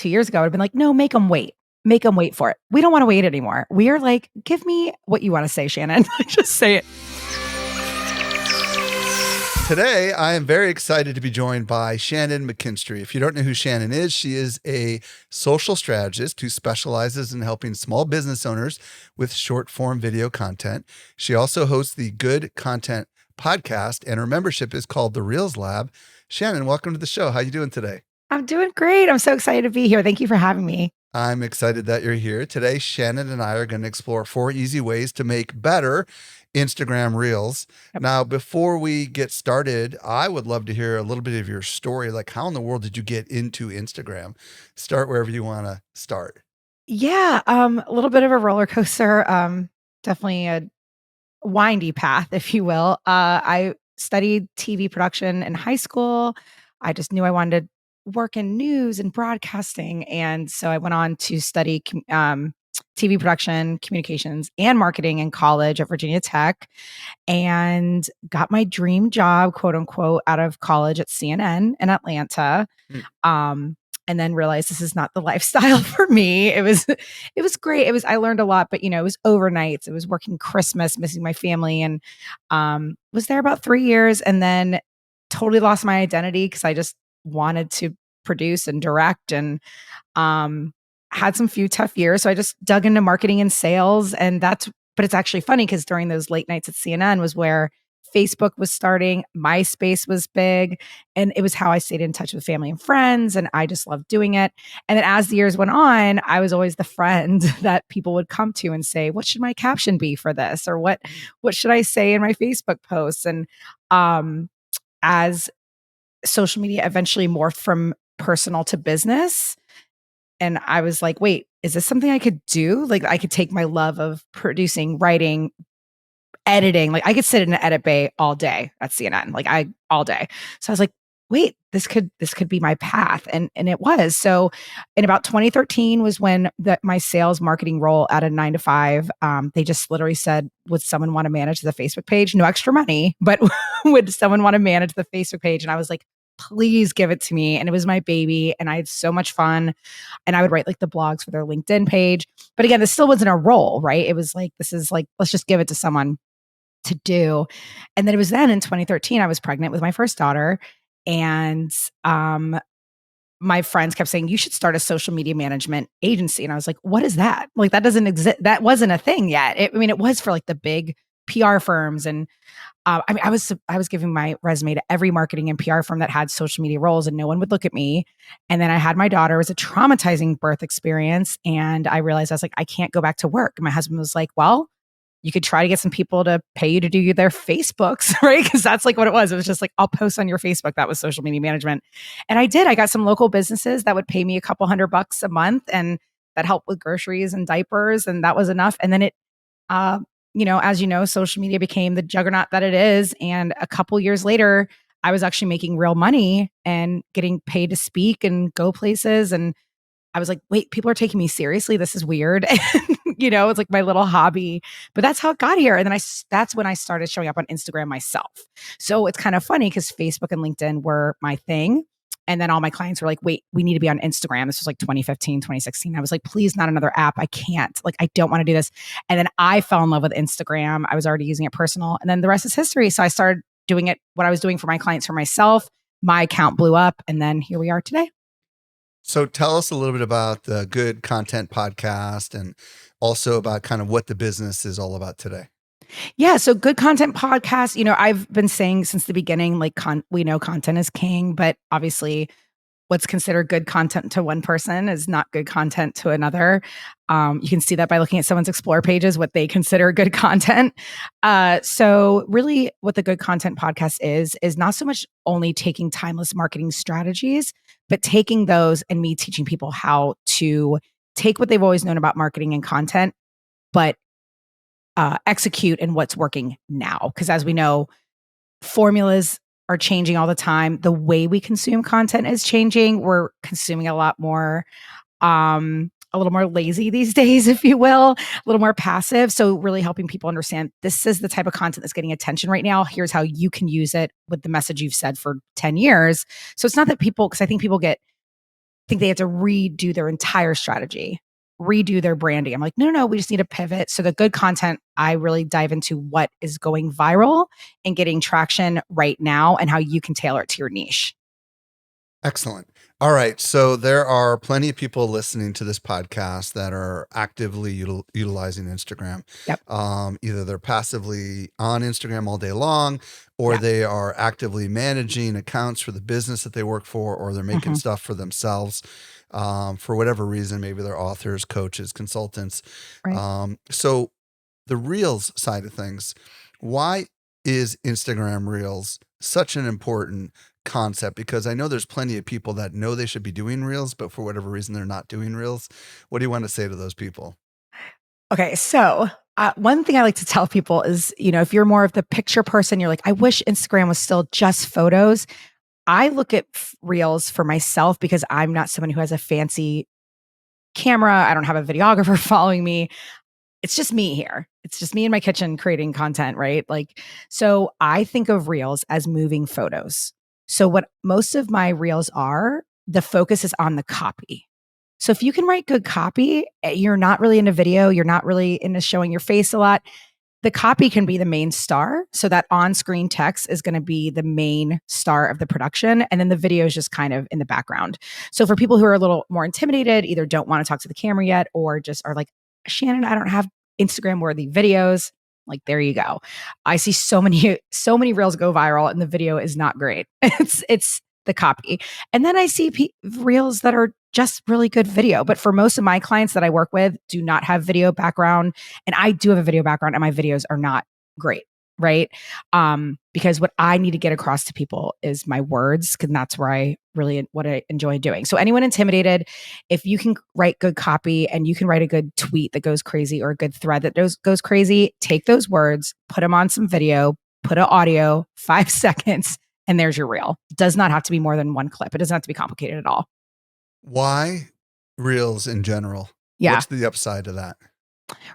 2 years ago, I would have been like, no, make them wait. Make them wait for it. We don't want to wait anymore. We are like, give me what you want to say, Shannon. Just say it. Today, I am very excited to be joined by Shannon McKinstry. If you don't know who Shannon is, she is a social strategist who specializes in helping small business owners with short form video content. She also hosts the Good Content podcast, and her membership is called the Reels Lab. Shannon, welcome to the show. How are you doing today? I'm doing great. I'm so excited to be here. Thank you for having me. I'm excited that you're here. Today, Shannon and I are going to explore 4 easy ways to make better Instagram Reels. Yep. Now, before we get started, I would love to hear a little bit of your story. Like, how in the world did you get into Instagram? Start wherever you want to start. Yeah, a little bit of a roller coaster. Definitely a windy path, if you will. I studied TV production in high school. I just knew I wanted to work in news and broadcasting, and so I went on to study TV production, communications, and marketing in college at Virginia Tech, and got my dream job, quote unquote, out of college at CNN in Atlanta. Um, and then realized this is not the lifestyle for me. It was great. I learned a lot, but it was overnights. It was working Christmas, missing my family, and was there about 3 years, and then totally lost my identity because I just wanted to produce and direct, and had some few tough years. So I just dug into marketing and sales, and but it's actually funny because during those late nights at CNN was where Facebook was starting, MySpace was big, and it was how I stayed in touch with family and friends, and I just loved doing it. And then as the years went on, I was always the friend that people would come to and say, "What should my caption be for this?" or "What should I say in my Facebook posts?" And as social media eventually morphed from personal to business, and I was like, "Wait, is this something I could do? Like, I could take my love of producing, writing, editing, like I could sit in an edit bay all day at CNN, all day." So I was like, wait, this could be my path. And it was. So in about 2013 was when my sales marketing role at a 9 to 5, they just literally said, would someone want to manage the Facebook page? No extra money, but would someone want to manage the Facebook page? And I was like, please give it to me. And it was my baby. And I had so much fun. And I would write like the blogs for their LinkedIn page. But again, this still wasn't a role, right? It was like, this is like, let's just give it to someone to do. And then it was then in 2013, I was pregnant with my first daughter. And my friends kept saying, you should start a social media management agency. And I was like, what is that? Like, that doesn't exist. That wasn't a thing yet. It was for like the big PR firms. And I was giving my resume to every marketing and PR firm that had social media roles, and no one would look at me. And then I had my daughter. It was a traumatizing birth experience. And I realized I was like, I can't go back to work. And my husband was like, well, you could try to get some people to pay you to do their Facebooks, right? Because that's like what it was. It was just like, I'll post on your Facebook. That was social media management. And I did. I got some local businesses that would pay me a couple $100 a month, and that helped with groceries and diapers. And that was enough. And then as you know, social media became the juggernaut that it is. And a couple years later, I was actually making real money and getting paid to speak and go places. And I was like, wait, people are taking me seriously. This is weird. It's like my little hobby, but that's how it got here. And then that's when I started showing up on Instagram myself. So it's kind of funny because Facebook and LinkedIn were my thing. And then all my clients were like, wait, we need to be on Instagram. This was like 2015, 2016. I was like, please, not another app. I can't. Like, I don't want to do this. And then I fell in love with Instagram. I was already using it personal. And then the rest is history. So I started doing it, what I was doing for my clients, for myself. My account blew up. And then here we are today. So tell us a little bit about the Good Content podcast, and also about kind of what the business is all about today. Yeah. So Good Content podcast, I've been saying since the beginning, like we know content is king, but obviously what's considered good content to one person is not good content to another. You can see that by looking at someone's explore pages, what they consider good content. So really what the Good Content podcast is not so much only taking timeless marketing strategies, but taking those and me teaching people how to take what they've always known about marketing and content, but execute in what's working now. Because as we know, formulas are changing all the time. The way we consume content is changing. We're consuming a lot more, a little more lazy these days, if you will, a little more passive. So really helping people understand this is the type of content that's getting attention right now. Here's how you can use it with the message you've said for 10 years. So it's not that because I think people get think they have to redo their entire strategy, redo their branding. I'm like, no, no, no, we just need to pivot. So the good content, I really dive into what is going viral and getting traction right now and how you can tailor it to your niche. Excellent. All right. So there are plenty of people listening to this podcast that are actively utilizing Instagram. Yep. Either they're passively on Instagram all day long, or Yeah. they are actively managing accounts for the business that they work for, or they're making Mhm. stuff for themselves for whatever reason. Maybe they're authors, coaches, consultants. Right. So the Reels side of things, why is Instagram Reels such an important concept? Because I know there's plenty of people that know they should be doing Reels, but for whatever reason, they're not doing Reels. What do you want to say to those people? Okay, so one thing I like to tell people is, if you're more of the picture person, you're like, I wish Instagram was still just photos. I look at reels for myself because I'm not someone who has a fancy camera. I don't have a videographer following me. It's just me here. It's just me in my kitchen creating content, right? So I think of reels as moving photos. So what most of my reels are, the focus is on the copy. So if you can write good copy, you're not really into video, you're not really into showing your face a lot. The copy can be the main star. So that on-screen text is going to be the main star of the production. And then the video is just kind of in the background. So for people who are a little more intimidated, either don't want to talk to the camera yet, or just are like, Shannon, I don't have Instagram worthy videos. Like, there you go. I see so many reels go viral and the video is not great. It's the copy. And then I see reels that are just really good video. But for most of my clients that I work with, do not have video background. And I do have a video background and my videos are not great. Right. Because what I need to get across to people is my words, because that's where what I enjoy doing. So anyone intimidated, if you can write good copy and you can write a good tweet that goes crazy or a good thread that goes crazy, take those words, put them on some video, put an audio, 5 seconds, and there's your reel. It does not have to be more than one clip. It doesn't have to be complicated at all. Why Reels in general? Yeah. What's the upside to that?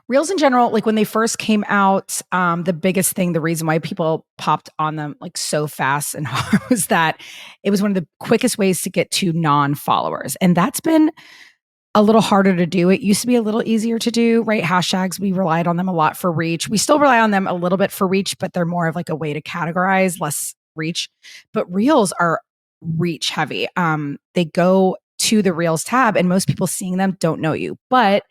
Reels in general, like when they first came out, the biggest thing, the reason why people popped on them like so fast and hard was that it was one of the quickest ways to get to non-followers. And that's been a little harder to do. It used to be a little easier to do, right? Hashtags, we relied on them a lot for reach. We still rely on them a little bit for reach, but they're more of like a way to categorize, less reach. But reels are reach heavy. They go to the reels tab and most people seeing them don't know you. But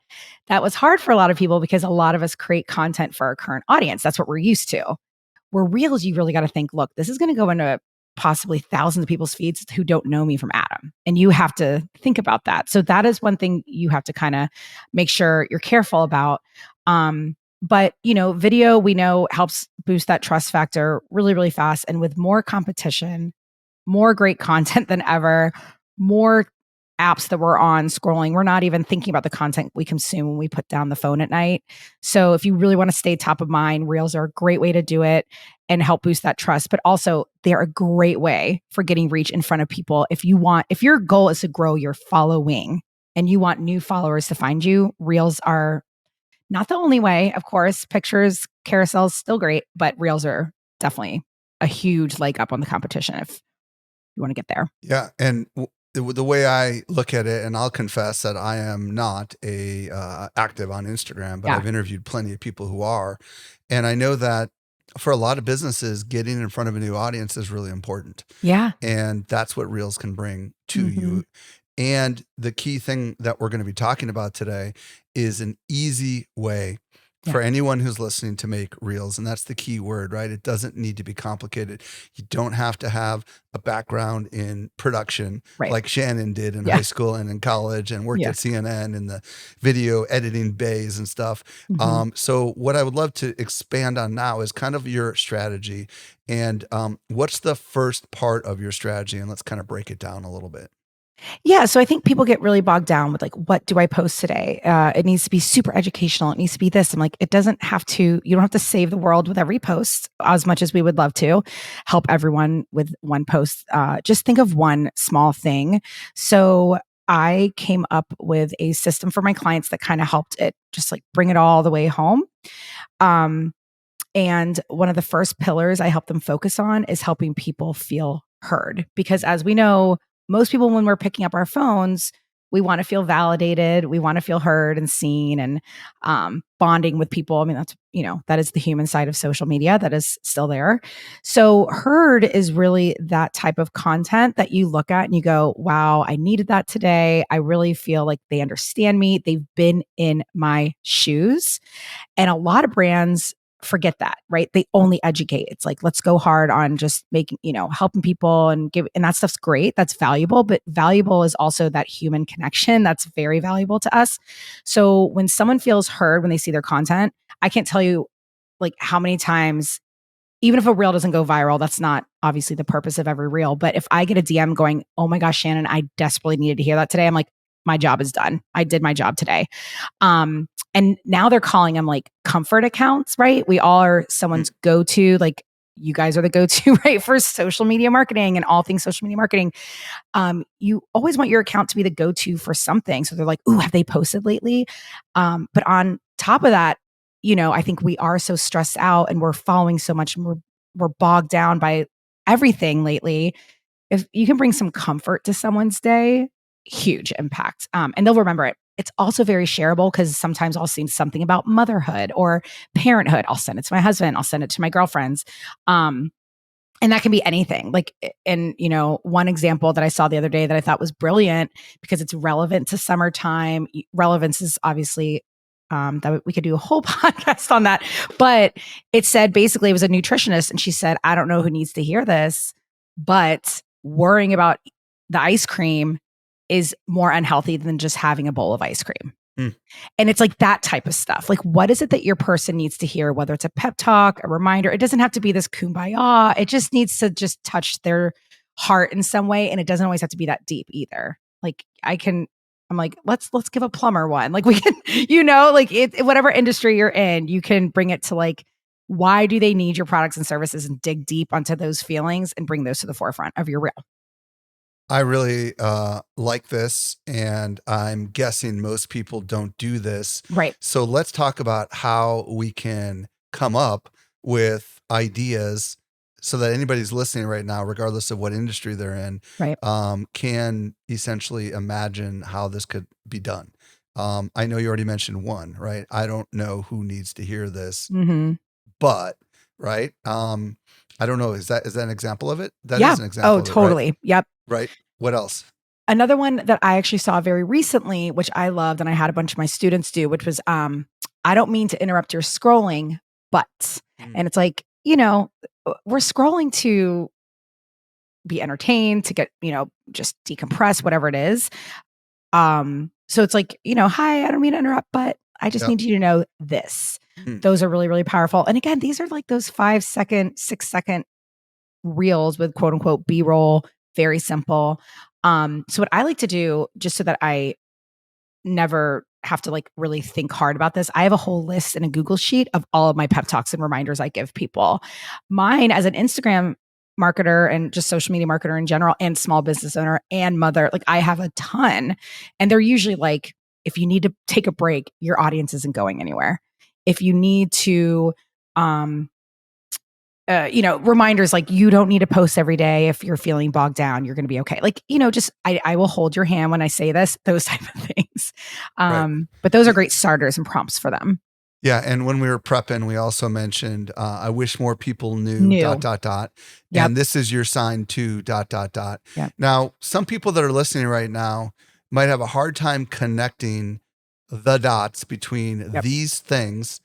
that was hard for a lot of people because a lot of us create content for our current audience. That's what we're used to. Where reels, you really got to think, look, this is going to go into possibly thousands of people's feeds who don't know me from Adam. And you have to think about that. So that is one thing you have to kind of make sure you're careful about. But video we know helps boost that trust factor really, really fast. And with more competition, more great content than ever, more apps that we're on scrolling, we're not even thinking about the content we consume when we put down the phone at night. So if you really want to stay top of mind, reels are a great way to do it and help boost that trust. But also they're a great way for getting reach in front of people. If your goal is to grow your following and you want new followers to find you, reels are not the only way. Of course, pictures, carousels, still great, but reels are definitely a huge leg up on the competition if you want to get there. Yeah. And the way I look at it, and I'll confess that I am not active on Instagram, but Yeah. I've interviewed plenty of people who are, and I know that for a lot of businesses, getting in front of a new audience is really important, Yeah. and that's what Reels can bring to Mhm. you. And the key thing that we're going to be talking about today is an easy way for anyone who's listening to make reels. And that's the key word, right? It doesn't need to be complicated. You don't have to have a background in production Right. like Shannon did in Yeah. high school and in college and worked Yeah. at CNN in the video editing bays and stuff. Mhm. So what I would love to expand on now is kind of your strategy and what's the first part of your strategy? And let's kind of break it down a little bit. Yeah, so I think people get really bogged down with like, what do I post today? It needs to be super educational. It needs to be this. I'm like, it doesn't have to. You don't have to save the world with every post as much as we would love to help everyone with one post. Just think of one small thing. So I came up with a system for my clients that kind of helped it just like bring it all the way home. And one of the first pillars I help them focus on is helping people feel heard. Because as we know, most people, when we're picking up our phones, we want to feel validated. We want to feel heard and seen, and bonding with people. I mean, that's, that is the human side of social media that is still there. So heard is really that type of content that you look at and you go, wow, I needed that today. I really feel like they understand me. They've been in my shoes. And a lot of brands forget that, right? They only educate. It's like, let's go hard on just making, helping people and and that stuff's great. That's valuable, but valuable is also that human connection. That's very valuable to us. So when someone feels heard when they see their content, I can't tell you like how many times, even if a reel doesn't go viral, that's not obviously the purpose of every reel. But if I get a DM going, oh my gosh, Shannon, I desperately needed to hear that today. I'm like, my job is done. I did my job today. And now they're calling them like comfort accounts, right? We all are someone's go-to, like you guys are the go-to, right? For social media marketing and all things social media marketing. You always want your account to be the go-to for something. So they're like, ooh, have they posted lately? But on top of that, I think we are so stressed out and we're following so much and we're bogged down by everything lately. If you can bring some comfort to someone's day, huge impact. And they'll remember it. It's also very shareable because sometimes I'll see something about motherhood or parenthood. I'll send it to my husband. I'll send it to my girlfriends. And that can be anything. Like, and one example that I saw the other day that I thought was brilliant because it's relevant to summertime. Relevance is obviously that we could do a whole podcast on that. But it said basically it was a nutritionist, and she said, I don't know who needs to hear this, but worrying about the ice cream is more unhealthy than just having a bowl of ice cream. And it's like that type of stuff. Like, what is it that your person needs to hear, whether it's a pep talk, a reminder? It doesn't have to be this kumbaya. It just needs to just touch their heart in some way. And it doesn't always have to be that deep either. Like I'm like, let's give a plumber one. Like we can, like whatever industry you're in, you can bring it to like, why do they need your products and services, and dig deep onto those feelings and bring those to the forefront of your reel. I really like this, and I'm guessing most people don't do this. Right. So let's talk about how we can come up with ideas so that anybody who's listening right now, regardless of what industry they're in, Right. can essentially imagine how this could be done. I know you already mentioned one, right? I don't know who needs to hear this, but right. I don't know. Is that an example of it? That is an example. Oh, of it, totally. right? Yep. Right. What else? Another one that I actually saw very recently, which I loved, and I had a bunch of my students do, which was, I don't mean to interrupt your scrolling, but, and it's like, we're scrolling to be entertained, to get, just decompress, whatever it is. So it's like, hi, I don't mean to interrupt, but I just need you to know this. Those are really, really powerful. And again, these are like those 5-second, 6-second reels with quote unquote B-roll, very simple. So what I like to do, just so that I never have to like really think hard about this, I have a whole list in a Google sheet of all of my pep talks and reminders I give people. Mine as an Instagram marketer and just social media marketer in general, and small business owner and mother, like I have a ton. And they're usually like, if you need to take a break, your audience isn't going anywhere. If you need to, reminders like you don't need to post every day. If you're feeling bogged down, you're going to be okay. Like, just, I will hold your hand when I say this, those type of things. Right. But those are great starters and prompts for them. Yeah. And when we were prepping, we also mentioned, I wish more people knew ... Yep. And this is your sign to ... Yep. Now, some people that are listening right now might have a hard time connecting the dots between these things,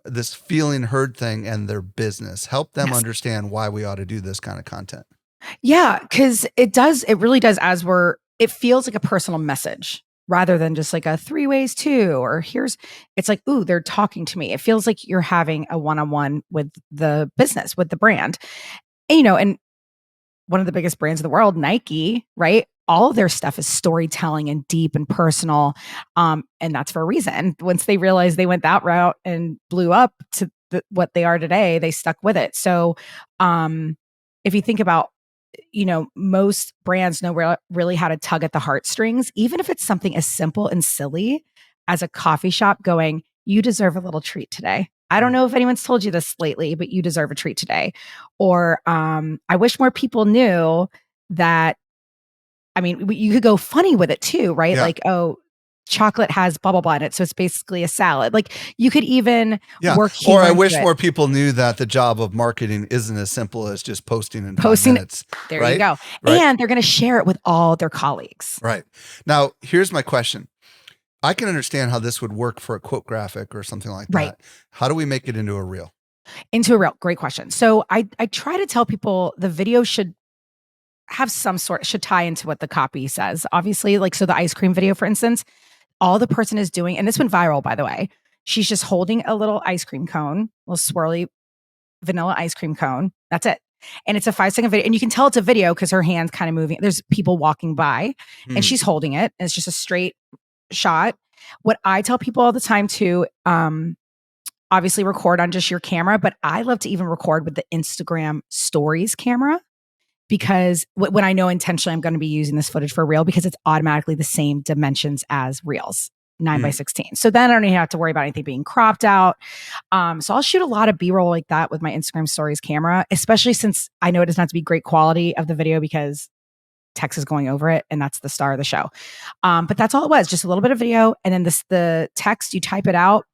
this feeling heard thing, and their business. Help them understand why we ought to do this kind of content. Yeah, because it really does, it feels like a personal message rather than just like a 3 ways to, or it's like, ooh, they're talking to me. It feels like you're having a one-on-one with the business, with the brand. And, and one of the biggest brands in the world, Nike, right? All of their stuff is storytelling and deep and personal. And that's for a reason. Once they realized they went that route and blew up to what they are today, they stuck with it. So if you think about, most brands know really how to tug at the heartstrings, even if it's something as simple and silly as a coffee shop going, you deserve a little treat today. I don't know if anyone's told you this lately, but you deserve a treat today. Or I wish more people knew that I mean, you could go funny with it too, right? Yeah. Like, oh, chocolate has blah blah blah in it, so it's basically a salad. Like, you could even Yeah. work Or humor I into wish it. more people knew that the job of marketing isn't as simple as just posting in 5 Posting, minutes, there you right? go. Right. And they're going to share it with all their colleagues. Right. Now, here's my question. I can understand how this would work for a quote graphic or something like Right. that. How do we make it into a reel? Into a reel. Great question. So I try to tell people the video should have some sort, should tie into what the copy says. Obviously, like, so the ice cream video, for instance, all the person is doing, and this went viral, by the way. She's just holding a little ice cream cone, little swirly vanilla ice cream cone. That's it. And it's a 5-second video. And you can tell it's a video because her hand's kind of moving. There's people walking by and Hmm. she's holding it. And it's just a straight shot. What I tell people all the time too, obviously record on just your camera, but I love to even record with the Instagram stories camera because when I know intentionally I'm going to be using this footage for a reel, because it's automatically the same dimensions as reels, 9 by Hmm. 16. So then I don't even have to worry about anything being cropped out. So I'll shoot a lot of B-roll like that with my Instagram stories camera, especially since I know it doesn't have to be great quality of the video because text is going over it and that's the star of the show. But that's all it was, just a little bit of video. And then the text, you type it out.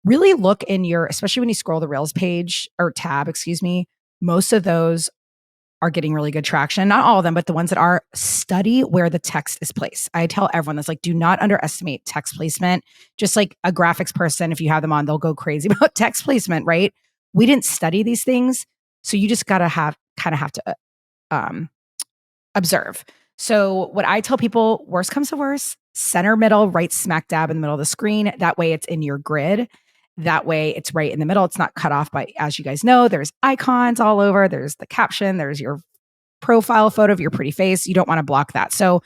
Really look in your, especially when you scroll the Reels page or tab, excuse me, most of those are getting really good traction. Not all of them, but the ones that are, study where the text is placed. I tell everyone this, like, do not underestimate text placement. Just like a graphics person, if you have them on, they'll go crazy about text placement, right? We didn't study these things. So you just got to have to um, observe. So what I tell people, worst comes to worst, center middle, right smack dab in the middle of the screen. That way it's in your grid. That way it's right in the middle. It's not cut off by, as you guys know, there's icons all over. There's the caption. There's your profile photo of your pretty face. You don't want to block that. So,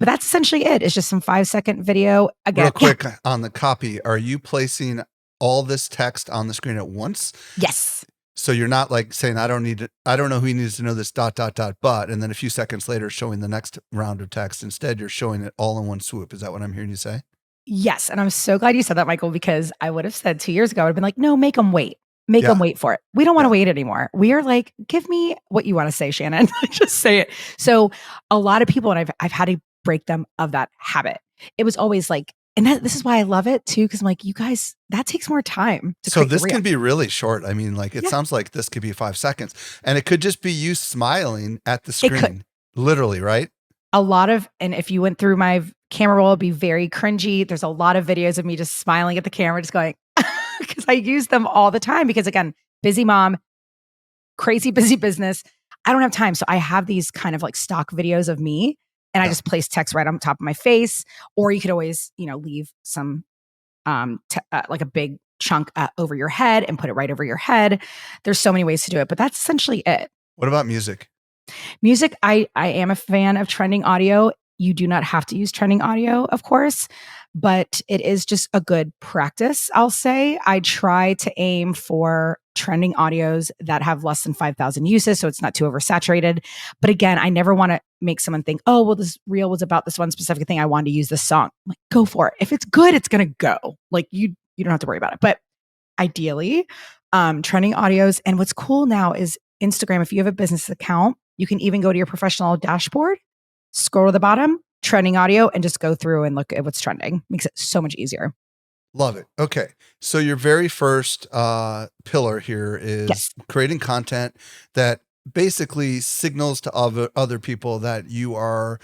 but that's essentially it. It's just some 5-second video. Again, Real quick on the copy, are you placing all this text on the screen at once? yes. So you're not like saying, I don't know who needs to know this dot, dot, dot, but, and then a few seconds later showing the next round of text. Instead, you're showing it all in one swoop. Is that what I'm hearing you say? Yes. And I'm so glad you said that, Michael, because I would have said 2 years ago, I would have been like, no, make them wait. Make them Yeah. wait for it. We don't want to Yeah. wait anymore. We are like, give me what you want to say, Shannon. Just say it. So a lot of people, and I've had to break them of that habit. It was always like, and this is why I love it too, because I'm like, you guys, that takes more time to So create the this reel. can be really short. I mean, like it Yeah. sounds like this could be 5 seconds and it could just be you smiling at the It could. screen, literally, right? A lot of, and if you went through my camera roll, it'd be very cringy. There's a lot of videos of me just smiling at the camera, just going, because I use them all the time. Because again, busy mom, crazy busy business. I don't have time. So I have these kind of like stock videos of me and I Yeah. just place text right on top of my face. Or you could always, leave some, like a big chunk over your head and put it right over your head. There's so many ways to do it, but that's essentially it. What about music? Music, I am a fan of trending audio. You do not have to use trending audio, of course, but it is just a good practice, I'll say. I try to aim for trending audios that have less than 5,000 uses, so it's not too oversaturated. But again, I never want to make someone think, oh, well, this reel was about this one specific thing. I wanted to use this song. I'm like, go for it. If it's good, it's going to go. Like you don't have to worry about it. But ideally, trending audios. And what's cool now is Instagram, if you have a business account, you can even go to your professional dashboard, scroll to the bottom, trending audio, and just go through and look at what's trending. Makes it so much easier. Love it. Okay. So your very first pillar here is Yes. creating content that basically signals to other people that you are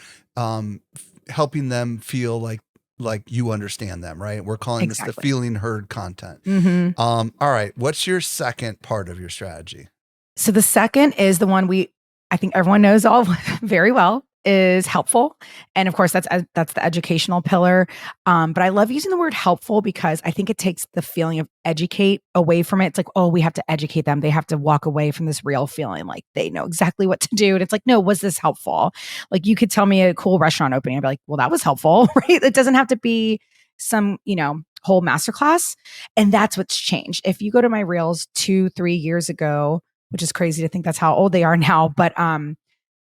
helping them feel like you understand them, right? We're calling this the Exactly. feeling heard content. Mhm. All right. What's your second part of your strategy? So the second is the one I think everyone knows all very well, is helpful. And of course, that's the educational pillar. But I love using the word helpful because I think it takes the feeling of educate away from it. It's like, oh, we have to educate them. They have to walk away from this real feeling like they know exactly what to do. And it's like, no, was this helpful? Like, you could tell me a cool restaurant opening. I'd be like, well, that was helpful, right? It doesn't have to be some, whole masterclass. And that's what's changed. If you go to my reels 2-3 years ago, which is crazy to think that's how old they are now, but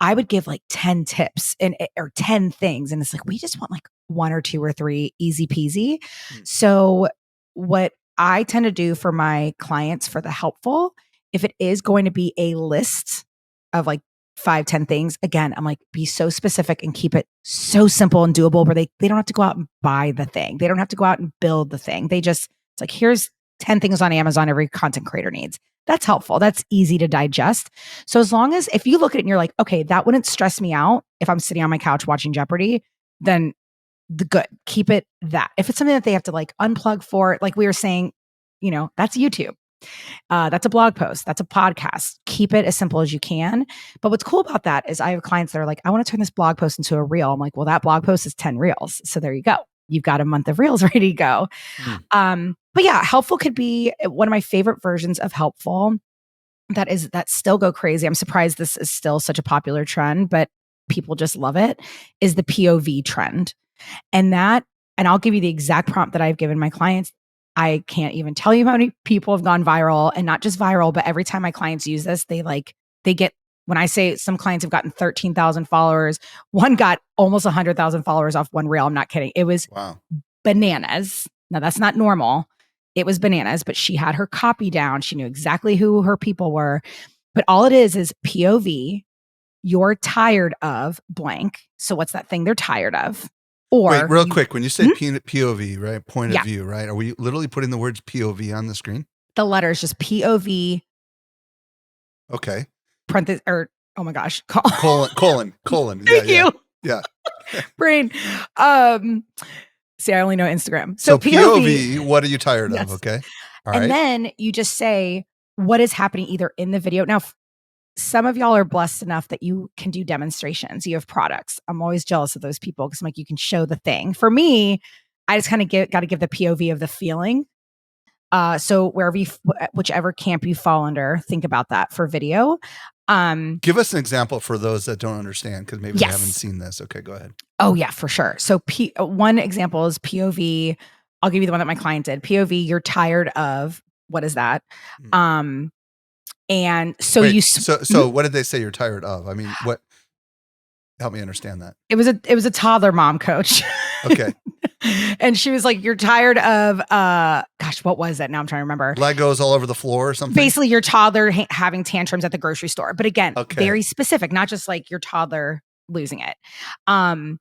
I would give like 10 tips or 10 things. And it's like, we just want like 1 or 2 or 3, easy peasy. Mm. So what I tend to do for my clients for the helpful, if it is going to be a list of like 5, 10 things. Again, I'm like, be so specific and keep it so simple and doable where they don't have to go out and buy the thing. They don't have to go out and build the thing. It's like, here's 10 things on Amazon every content creator needs. That's helpful. That's easy to digest. So as long as if you look at it and you're like, okay, that wouldn't stress me out if I'm sitting on my couch watching Jeopardy, then keep it that. If it's something that they have to like unplug for, like we were saying, that's YouTube. That's a blog post. That's a podcast. Keep it as simple as you can. But what's cool about that is I have clients that are like, I want to turn this blog post into a reel. I'm like, well, that blog post is 10 reels. So there you go. You've got a month of reels ready to go. But yeah, helpful could be one of my favorite versions of helpful that still go crazy. I'm surprised this is still such a popular trend, but people just love it, is the POV trend. And I'll give you the exact prompt that I've given my clients. I can't even tell you how many people have gone viral, and not just viral, but every time my clients use this, they get, when I say some clients have gotten 13,000 followers, one got almost 100,000 followers off one reel. I'm not kidding. It was bananas. Now that's not normal. It was bananas, but she had her copy down. She knew exactly who her people were. But all it is POV, you're tired of blank. So what's that thing they're tired of? Or wait, real quick, when you say POV, right? Point of view, right? Are we literally putting the words POV on the screen? The letter is just POV. Okay. Parenthesis, or oh my gosh. colon. Thank you. Yeah. Brain. See, I only know Instagram. So POV, what are you tired of? Okay. All right. And then you just say what is happening either in the video. Now, some of y'all are blessed enough that you can do demonstrations. You have products. I'm always jealous of those people because I'm like, you can show the thing. For me, I just kind of got to give the POV of the feeling. So whichever camp you fall under, think about that for video. Give us an example for those that don't understand, because maybe they haven't seen this. Okay, go ahead. Oh yeah, for sure. So one example is POV. I'll give you the one that my client did. POV, you're tired of, what is that? And so Wait, so what did they say you're tired of? I mean, what? Help me understand that. It was a toddler mom coach. Okay. And she was like, you're tired of, gosh, what was it? Now I'm trying to remember. Legos all over the floor or something? Basically, your toddler having tantrums at the grocery store. But again, very specific, not just like your toddler losing it. And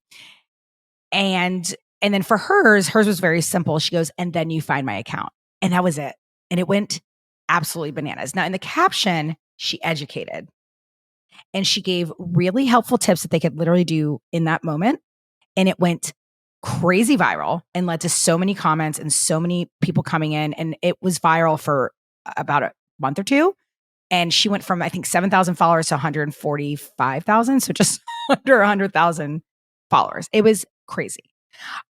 then for hers was very simple. She goes, and then you find my account. And that was it. And it went absolutely bananas. Now in the caption, she educated. And she gave really helpful tips that they could literally do in that moment. And it went crazy viral and led to so many comments and so many people coming in. And it was viral for about a month or two. And she went from, I think, 7,000 followers to 145,000. So just under 100,000 followers. It was crazy.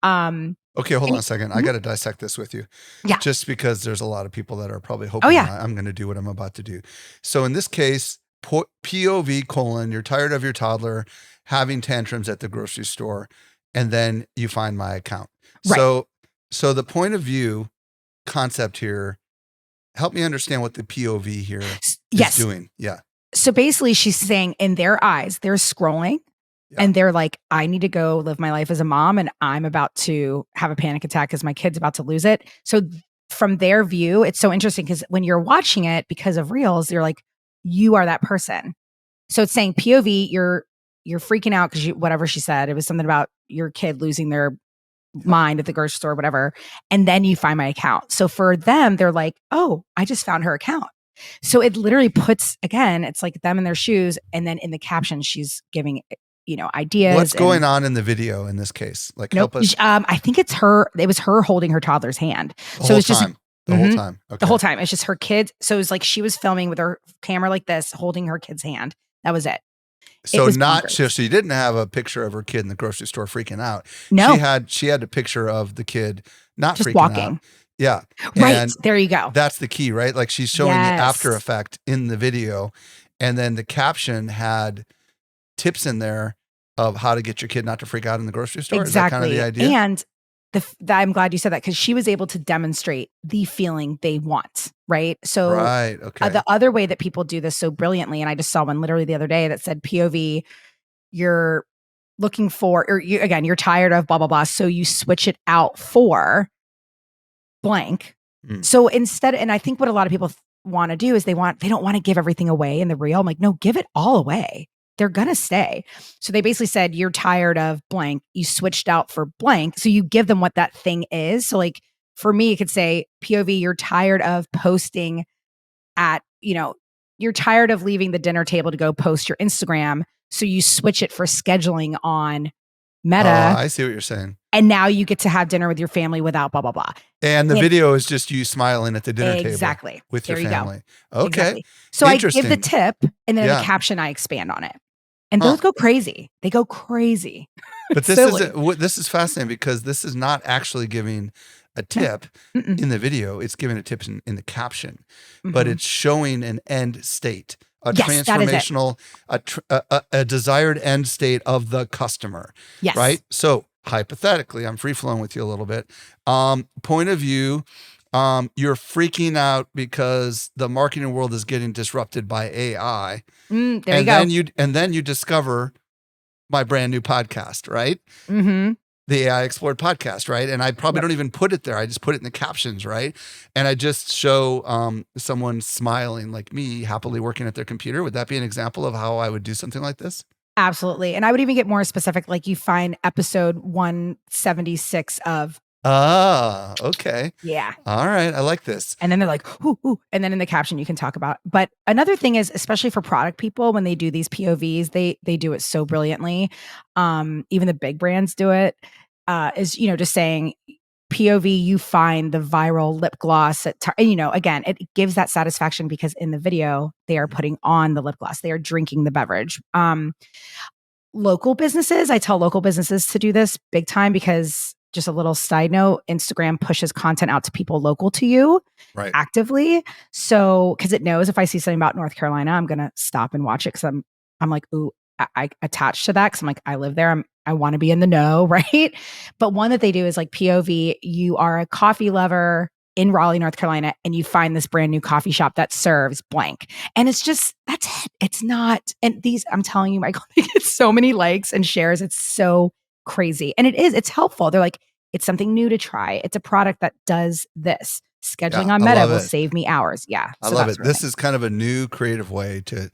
Okay, hold on a second. I got to dissect this with you. Yeah. Just because there's a lot of people that are probably hoping I'm going to do what I'm about to do. So in this case, POV : you're tired of your toddler having tantrums at the grocery store, and then you find my account. Right. So the point of view concept here, help me understand what the POV here is doing. Yeah. So basically she's saying in their eyes, they're scrolling and they're like, I need to go live my life as a mom and I'm about to have a panic attack because my kid's about to lose it. So from their view, it's so interesting because when you're watching it because of reels, you're like, you are that person. So it's saying POV, you're freaking out because whatever she said, it was something about your kid losing their mind at the grocery store, whatever. And then you find my account. So for them, they're like, oh, I just found her account. So it literally puts, again, it's like them in their shoes. And then in the caption, she's giving, ideas. What's going on in the video in this case? Like, help us. I think it was her holding her toddler's hand. The whole time. Okay. The whole time. It's just her kid. So it was like she was filming with her camera like this, holding her kid's hand. That was it. So she didn't have a picture of her kid in the grocery store freaking out. No. She had a picture of the kid not just freaking walking out. Yeah. Right. And there you go. That's the key, right? Like she's showing the after effect in the video. And then the caption had tips in there of how to get your kid not to freak out in the grocery store. Exactly. Is that kind of the idea? And I'm glad you said that because she was able to demonstrate the feeling they want, right? So right, okay. The other way that people do this so brilliantly, and I just saw one literally the other day that said POV, you're looking for, or you're tired of blah, blah, blah. So you switch it out for blank. So instead, and I think what a lot of people want to do is they don't want to give everything away in the reel. I'm like, no, give it all away. they're going to stay. So they basically said, you're tired of blank. You switched out for blank. So you give them what that thing is. So like for me, it could say POV, you're tired of posting at, you're tired of leaving the dinner table to go post your Instagram. So you switch it for scheduling on Meta. I see what you're saying. And now you get to have dinner with your family without blah, blah, blah. And the video is just you smiling at the dinner exactly. table with there your family. Go. Okay. Exactly. So I give the tip, and then in the caption, I expand on it. And those go crazy. They go crazy. But this is fascinating because this is not actually giving a tip in the video. It's giving a tip in the caption, but it's showing an end state, a transformational, a desired end state of the customer. Yes. Right. So hypothetically, I'm free flowing with you a little bit. Point of view. You're freaking out because the marketing world is getting disrupted by AI. There you go. And then you discover my brand new podcast, right? The AI Explored podcast, right? And I probably don't even put it there. I just put it in the captions, right? And I just show someone smiling like me, happily working at their computer. Would that be an example of how I would do something like this? Absolutely. And I would even get more specific, like you find episode 176 of. Ah, okay. Yeah. All right. I like this. And then they're like, ooh, ooh. And then in the caption, you can talk about. But another thing is, especially for product people, when they do these POVs, they do it so brilliantly. Even the big brands do it. Is, just saying POV, you find the viral lip gloss and again, it gives that satisfaction because in the video, they are putting on the lip gloss. They are drinking the beverage. Local businesses, I tell local businesses to do this big time because just a little side note, Instagram pushes content out to people local to you actively. So, because it knows if I see something about North Carolina, I'm going to stop and watch it because I'm like, ooh, I attach to that because I'm like, I live there. I want to be in the know, right? But one that they do is like POV, you are a coffee lover in Raleigh, North Carolina, and you find this brand new coffee shop that serves blank. And it's just, that's it. It's not, and I'm telling you, Michael, they get so many likes and shares. It's so crazy. And it's helpful. They're like, it's something new to try. It's a product that does this. Scheduling on Meta will save me hours. Yeah. I love it. This is kind of a new creative way to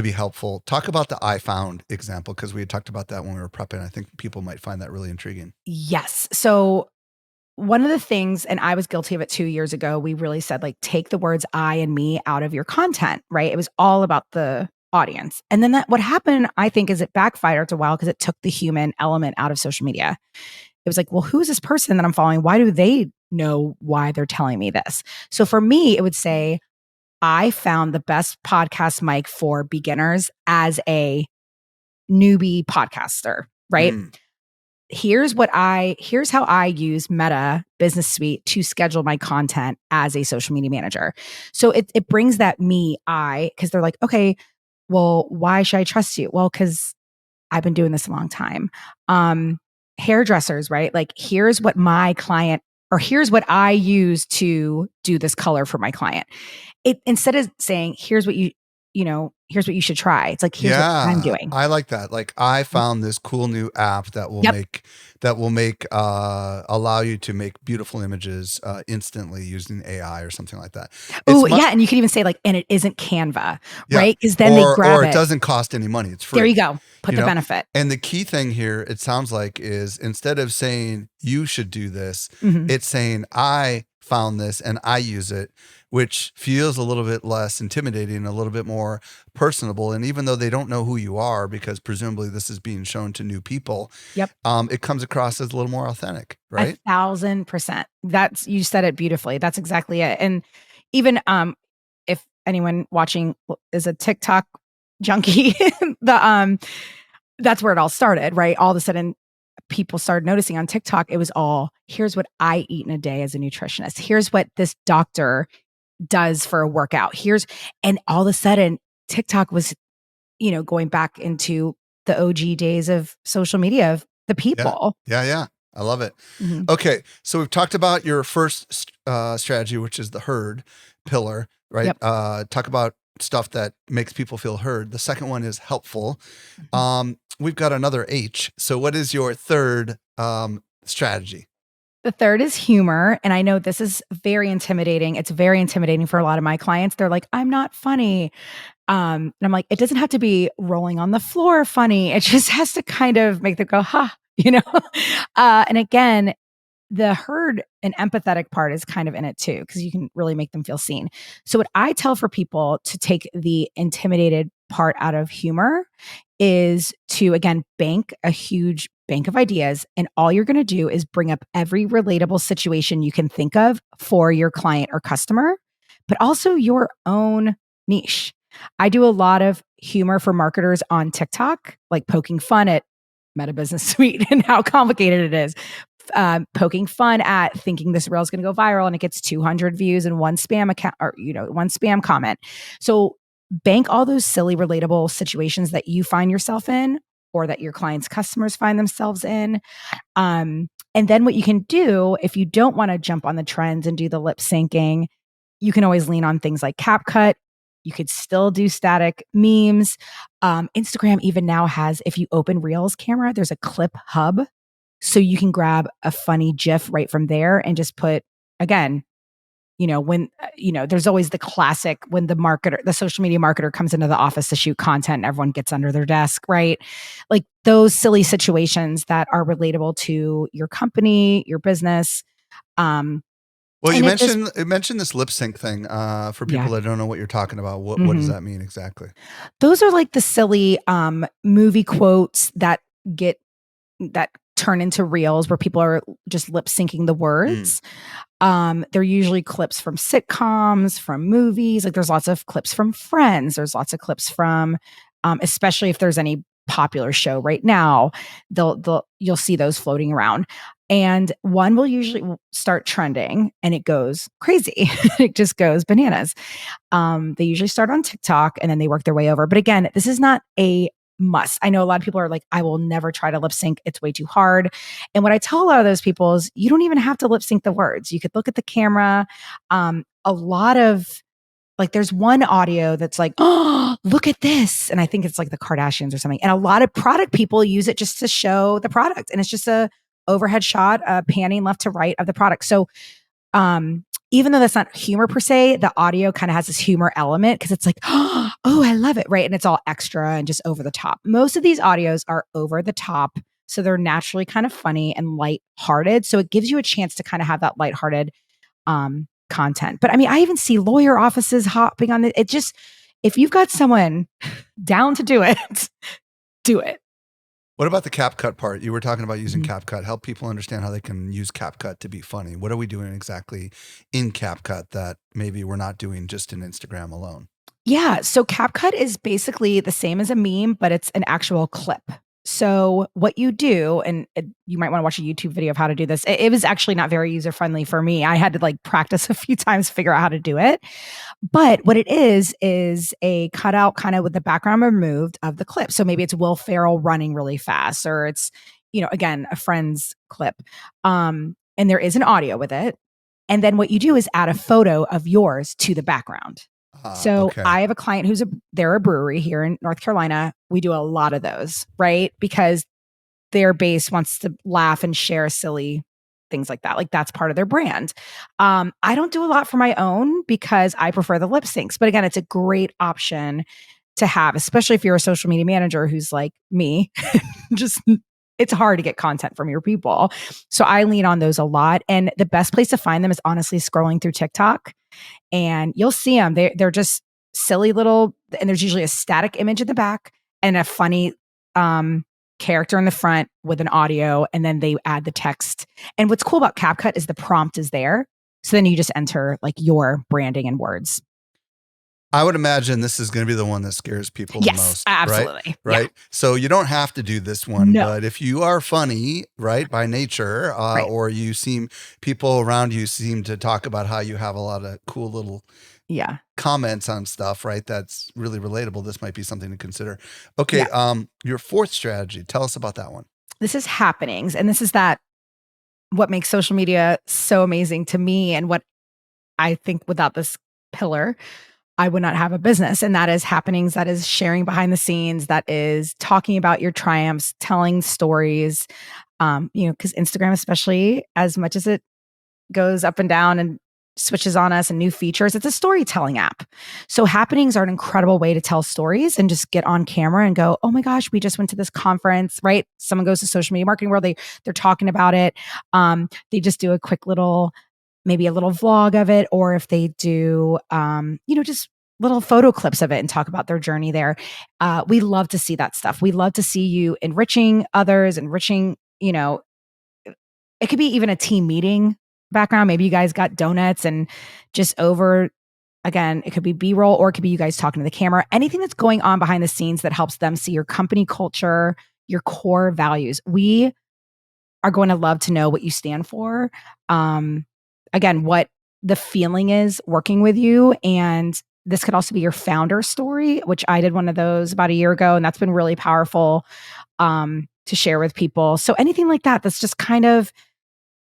be helpful. Talk about the iFound example, because we had talked about that when we were prepping. I think people might find that really intriguing. Yes. So one of the things, and I was guilty of it 2 years ago, we really said like, take the words I and me out of your content, right? It was all about the audience. And then what happened, I think, is it backfired after a while because it took the human element out of social media. It was like, well, who's this person that I'm following? Why do they know why they're telling me this? So for me, it would say, I found the best podcast mic for beginners as a newbie podcaster, right? Here's how I use Meta Business Suite to schedule my content as a social media manager. So it brings that because they're like, okay, well, why should I trust you? Well, because I've been doing this a long time. Hairdressers, right? Like, here's what my client, or here's what I use to do this color for my client. It, instead of saying, here's what here's what you should try. It's like, here's what I'm doing. I like that. Like, I found this cool new app that will allow you to make beautiful images instantly using AI or something like that. Oh, yeah. And you can even say like, and it isn't Canva, right? Because then they grab it. Or it doesn't cost any money. It's free. There you go. Put the benefit. And the key thing here, it sounds like, is instead of saying you should do this, it's saying I found this and I use it, which feels a little bit less intimidating, a little bit more personable. And even though they don't know who you are, because presumably this is being shown to new people, it comes across as a little more authentic, right? 1,000%. You said it beautifully. That's exactly it. And even if anyone watching is a TikTok junkie, that's where it all started, right? All of a sudden, people started noticing on TikTok, it was all, here's what I eat in a day as a nutritionist. Here's what this doctor does for a workout. And all of a sudden TikTok was, going back into the OG days of social media, of the people. Yeah. I love it. Okay. So we've talked about your first strategy, which is the herd pillar, right? Talk about stuff that makes people feel heard. The second one is helpful. We've got another H. So what is your third strategy? The third is humor. And I know this is very intimidating. It's very intimidating for a lot of my clients. They're like, I'm not funny. And I'm like, it doesn't have to be rolling on the floor funny. It just has to kind of make them go, ha, you know? And again, the heard and empathetic part is kind of in it too, because you can really make them feel seen. So, what I tell for people to take the intimidated part out of humor is to, again, bank a huge bank of ideas. And all you're going to do is bring up every relatable situation you can think of for your client or customer, but also your own niche. I do a lot of humor for marketers on TikTok, like poking fun at Meta Business Suite and how complicated it is, poking fun at thinking this reel is going to go viral and it gets 200 views and one spam account or one spam comment. So bank all those silly relatable situations that you find yourself in or that your clients customers find themselves in. And then what you can do if you don't want to jump on the trends and do the lip syncing, you can always lean on things like CapCut. You could still do static memes. Instagram even now has, if you open Reels camera, there's a clip hub. So you can grab a funny GIF right from there and just put, again, when, there's always the classic when the social media marketer comes into the office to shoot content and everyone gets under their desk, right? Like those silly situations that are relatable to your company, your business. Well, And you mentioned this lip sync thing. For yeah. people that don't know what you're talking about, what does Mhm. that mean exactly? Those are like the silly movie quotes that get that turn into reels where people are just lip syncing the Mm. words. They're usually clips from sitcoms, from movies. Like there's lots of clips from Friends. There's lots of clips from, especially if there's any popular show right now, you'll see those floating around. And one will usually start trending and it goes crazy. It just goes bananas. They usually start on TikTok and then they work their way over. But again, this is not a must. I know a lot of people are like, I will never try to lip sync. It's way too hard. And what I tell a lot of those people is you don't even have to lip sync the words. You could look at the camera. A lot of like, there's one audio that's like, oh, look at this. And I think it's like the Kardashians or something. And a lot of product people use it just to show the product. And it's just a overhead shot, panning left to right of the product. So even though that's not humor per se, the audio kind of has this humor element because it's like, oh, I love it, right? And it's all extra and just over the top. Most of these audios are over the top. So they're naturally kind of funny and light-hearted. So it gives you a chance to kind of have that light-hearted content. But I mean, I even see lawyer offices hopping on it. It just, if you've got someone down to do it, do it. What about the CapCut part? You were talking about using Mhm. CapCut. Help people understand how they can use CapCut to be funny. What are we doing exactly in CapCut that maybe we're not doing just in Instagram alone? Yeah. So CapCut is basically the same as a meme, but it's an actual clip. So what you do, and you might want to watch a YouTube video of how to do this. It was actually not very user friendly for me. I had to like practice a few times to figure out how to do it. But what it is a cutout kind of with the background removed of the clip. So maybe it's Will Ferrell running really fast, or it's, again, a friend's clip. And there is an audio with it. And then what you do is add a photo of yours to the background. So Okay. I have a client they're a brewery here in North Carolina. We do a lot of those, right? Because their base wants to laugh and share silly things like that. Like that's part of their brand. I don't do a lot for my own because I prefer the lip syncs. But again, it's a great option to have, especially if you're a social media manager who's like me, just it's hard to get content from your people. So I lean on those a lot. And the best place to find them is honestly scrolling through TikTok and you'll see them. They're just silly little, and there's usually a static image in the back and a funny character in the front with an audio, and then they add the text. And what's cool about CapCut is the prompt is there. So then you just enter like your branding and words. I would imagine this is going to be the one that scares people the Yes, most, right? absolutely. Yeah. Right. So you don't have to do this one, No. but if you are funny, right, by nature, Right. or people around you seem to talk about how you have a lot of cool little Yeah. comments on stuff, right? That's really relatable. This might be something to consider. Okay. Your fourth strategy, tell us about that one. This is happenings. And this is what makes social media so amazing to me and what I think without this pillar, I would not have a business. And that is happenings, that is sharing behind the scenes, that is talking about your triumphs, telling stories. Because Instagram, especially as much as it goes up and down and switches on us and new features, it's a storytelling app. So happenings are an incredible way to tell stories and just get on camera and go, oh my gosh, we just went to this conference, right? Someone goes to social media marketing world, they're talking about it. They just do a quick little, maybe a little vlog of it, or if they do, just little photo clips of it and talk about their journey there. We love to see that stuff. We love to see you enriching others, it could be even a team meeting background. Maybe you guys got donuts and just over, again, it could be B-roll, or it could be you guys talking to the camera. Anything that's going on behind the scenes that helps them see your company culture, your core values. We are going to love to know what you stand for. Again, what the feeling is working with you. And this could also be your founder story, which I did one of those about a year ago, and that's been really powerful to share with people. So anything like that, that's just kind of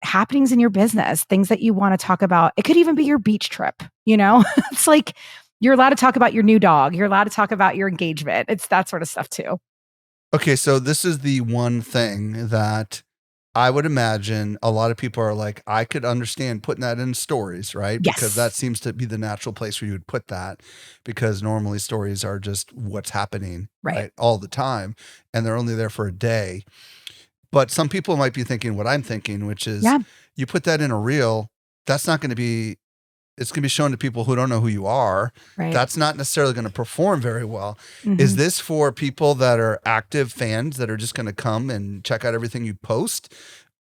happenings in your business, things that you want to talk about. It could even be your beach trip, It's like you're allowed to talk about your new dog. You're allowed to talk about your engagement. It's that sort of stuff too. Okay, so this is the one thing that I would imagine a lot of people are like, I could understand putting that in stories, right? Because that Yes. seems to be the natural place where you would put that, because normally stories are just what's happening, Right. right? All the time. And they're only there for a day. But some people might be thinking what I'm thinking, which is Yeah. you put that in a reel, that's not going to be, it's going to be shown to people who don't know who you are. Right. That's not necessarily going to perform very well. Is Mhm. this for people that are active fans that are just going to come and check out everything you post?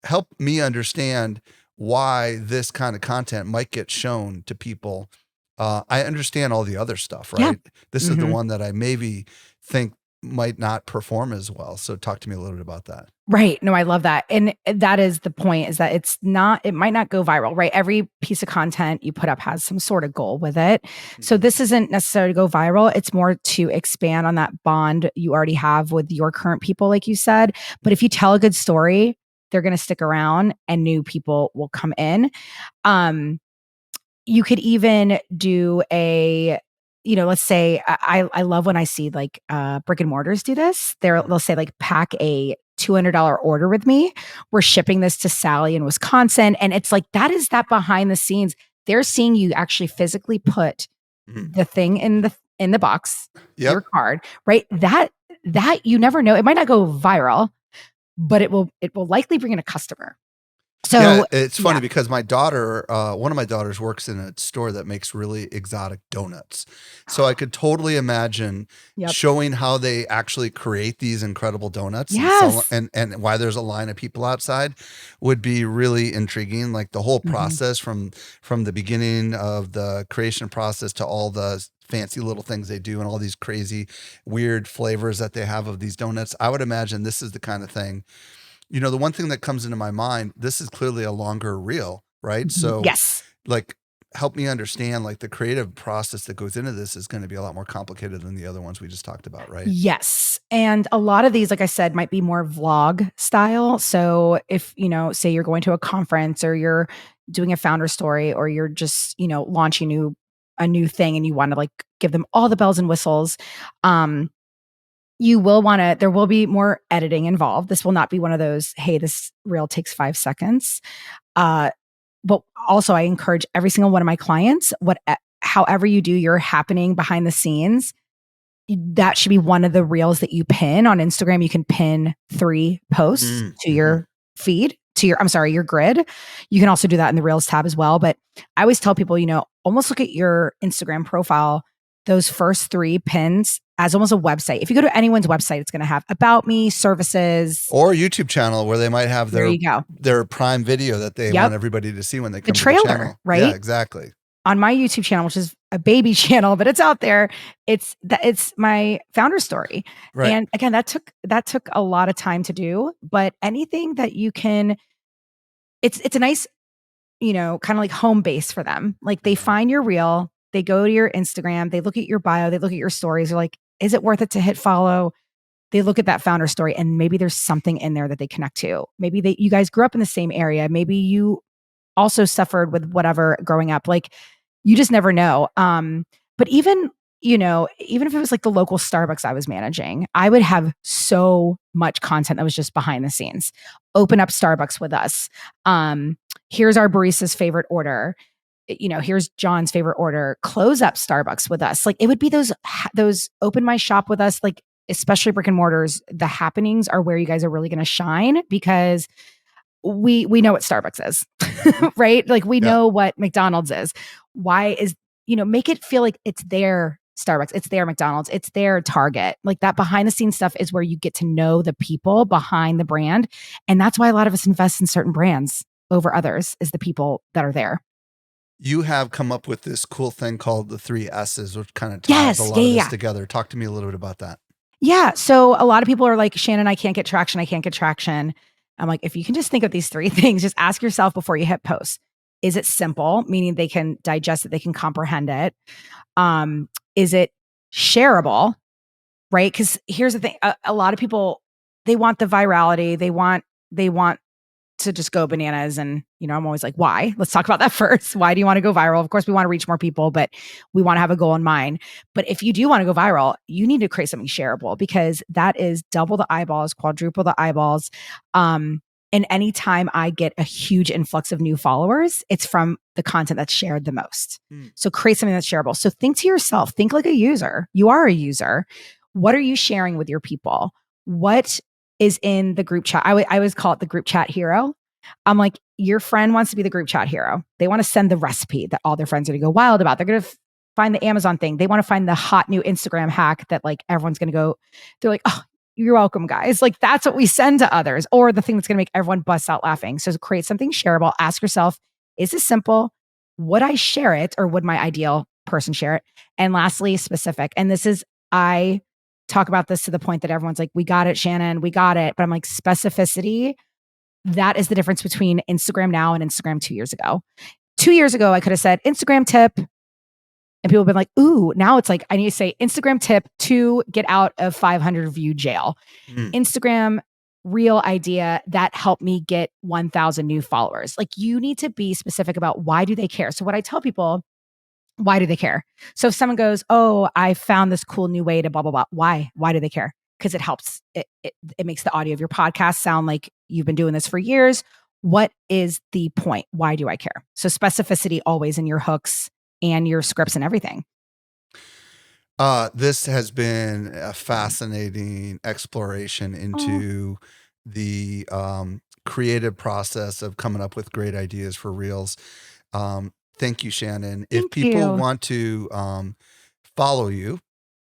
Help me understand why this kind of content might get shown to people. I understand all the other stuff, Yeah. right? This is the Mhm. one that I maybe think might not perform as well. So talk to me a little bit about that. Right. No, I love that. And that is the point, is that it might not go viral, right? Every piece of content you put up has some sort of goal with it. So Mhm. this isn't necessarily to go viral. It's more to expand on that bond you already have with your current people, like you said. But if you tell a good story, they're going to stick around and new people will come in. Um, you could even do let's say I love when I see like brick and mortars do this. They'll say like, pack a $200 order with me. We're shipping this to Sally in Wisconsin. And it's like, that is that behind the scenes. They're seeing you actually physically put Mhm. the thing in the box, Yep. your card, right? That you never know. It might not go viral, but it will likely bring in a customer. Yeah, So it's yeah. funny because my daughter, one of my daughters works in a store that makes really exotic donuts. So I could totally imagine Yep. showing how they actually create these incredible donuts and sell, Yes. and why there's a line of people outside would be really intriguing. Like the whole Mhm. process from the beginning of the creation process to all the fancy little things they do and all these crazy weird flavors that they have of these donuts. I would imagine this is the kind of thing. The one thing that comes into my mind, this is clearly a longer reel, right? Mhm. So, Yes. like, help me understand, like, the creative process that goes into this is going to be a lot more complicated than the other ones we just talked about, right? Yes. And a lot of these, like I said, might be more vlog style. So if, say you're going to a conference, or you're doing a founder story, or you're just, launching a new thing, and you want to like give them all the bells and whistles, um, there will be more editing involved. This will not be one of those, hey, this reel takes 5 seconds. Uh, but also I encourage every single one of my clients, however you do your happening behind the scenes, that should be one of the reels that you pin on Instagram. You can pin 3 posts to Mm-hmm. your feed, your grid. You can also do that in the Reels tab as well. But I always tell people, almost look at your Instagram profile, those first 3 pins, as almost a website. If you go to anyone's website, it's going to have about me, services. Or a YouTube channel where they might have There you go. their prime video that they want Yep. everybody to see when they The come to the trailer, channel. Yeah, right? exactly. On my YouTube channel, which is a baby channel, but it's out there. It's my founder story. Right. And again, that took a lot of time to do, but anything that you can, it's a nice, kind of like home base for them. Like they Mhm. find your reel, they go to your Instagram, they look at your bio, they look at your stories, they're like, is it worth it to hit follow? They look at that founder story, and maybe there's something in there that they connect to. Maybe you guys grew up in the same area. Maybe you also suffered with whatever growing up. Like, you just never know. But even even if it was like the local Starbucks I was managing, I would have so much content that was just behind the scenes. Open up Starbucks with us. Here's our barista's favorite order. Here's John's favorite order. Close up Starbucks with us. Like it would be those open my shop with us, like especially brick and mortars. The happenings are where you guys are really going to shine because we know what Starbucks is, right? Like we Yeah. know what McDonald's is. Why is, make it feel like it's their Starbucks, it's their McDonald's, it's their Target. Like that behind the scenes stuff is where you get to know the people behind the brand. And that's why a lot of us invest in certain brands over others, is the people that are there. You have come up with this cool thing called the 3 S's, which kind of ties a lot of this together. Talk to me a little bit about that. Yeah. So a lot of people are like, Shannon, I can't get traction. I can't get traction. I'm like, if you can just think of these 3 things, just ask yourself before you hit post. Is it simple? Meaning they can digest it, they can comprehend it. Is it shareable? Right? Because here's the thing. A lot of people, they want the virality. They want to just go bananas. And, I'm always like, why? Let's talk about that first. Why do you want to go viral? Of course, we want to reach more people, but we want to have a goal in mind. But if you do want to go viral, you need to create something shareable, because that is double the eyeballs, quadruple the eyeballs. And anytime I get a huge influx of new followers, it's from the content that's shared the most. So create something that's shareable. So think to yourself, think like a user. You are a user. What are you sharing with your people? What is in the group chat? I always call it the group chat hero. I'm like, your friend wants to be the group chat hero. They want to send the recipe that all their friends are going to go wild about. They're going to find the Amazon thing. They want to find the hot new Instagram hack that like everyone's going to go. They're like, oh, you're welcome, guys. Like that's what we send to others, or the thing that's going to make everyone bust out laughing. So create something shareable. Ask yourself, is this simple? Would I share it, or would my ideal person share it? And lastly, specific. And I talk about this to the point that everyone's like, we got it, Shannon, we got it. But I'm like, specificity, that is the difference between Instagram now and Instagram 2 years ago. 2 years ago, I could have said Instagram tip, and people have been like, ooh, now it's like, I need to say Instagram tip to get out of 500 view jail. Instagram real idea that helped me get 1,000 new followers. Like you need to be specific about why do they care. So what I tell people, why do they care? So if someone goes, oh, I found this cool new way to blah, blah, blah. Why? Why do they care? Because it helps. It makes the audio of your podcast sound like you've been doing this for years. What is the point? Why do I care? So specificity always in your hooks and your scripts and everything. This has been a fascinating exploration into the creative process of coming up with great ideas for Reels. Thank you, Shannon. If people want to follow you,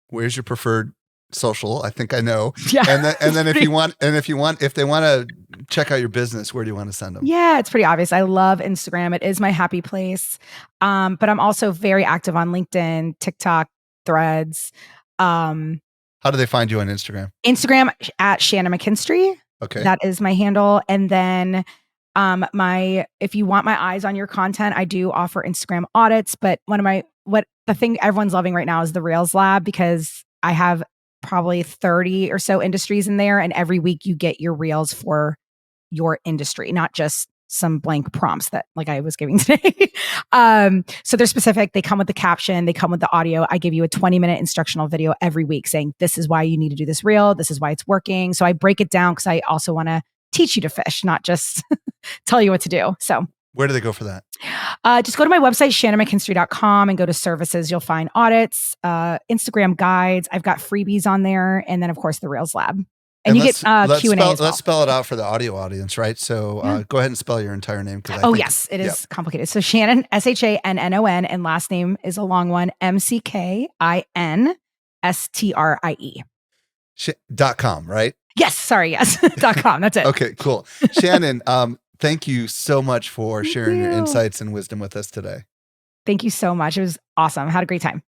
where's your preferred social? I think I know. Yeah. And then if they want to check out your business, where do you want to send them? Yeah, it's pretty obvious. I love Instagram. It is my happy place. But I'm also very active on LinkedIn, TikTok, Threads. How do they find you on Instagram? Instagram at Shannon McKinstry. Okay. That is my handle. And then if you want my eyes on your content, I do offer Instagram audits. But the thing everyone's loving right now is the Reels Lab, because I have probably 30 or so industries in there. And every week you get your Reels for your industry, not just some blank prompts that like I was giving today. So they're specific. They come with the caption, they come with the audio. I give you a 20-minute instructional video every week saying, this is why you need to do this reel. This is why it's working. So I break it down because I also want to teach you to fish, not just tell you what to do. So where do they go for that? Just go to my website, shannonmckinstry.com, and go to services. You'll find audits, Instagram guides. I've got freebies on there. And then of course the Reels Lab. And you get Q&A as well. Let's spell it out for the audio audience, right? So go ahead and spell your entire name. Yes, it is complicated. So Shannon, SHANNON, and last name is a long one, McKinstrie. .com, right? Yes, sorry, yes. .com, that's it. Okay, cool. Shannon, thank you so much for sharing your insights and wisdom with us today. Thank you so much. It was awesome. I had a great time.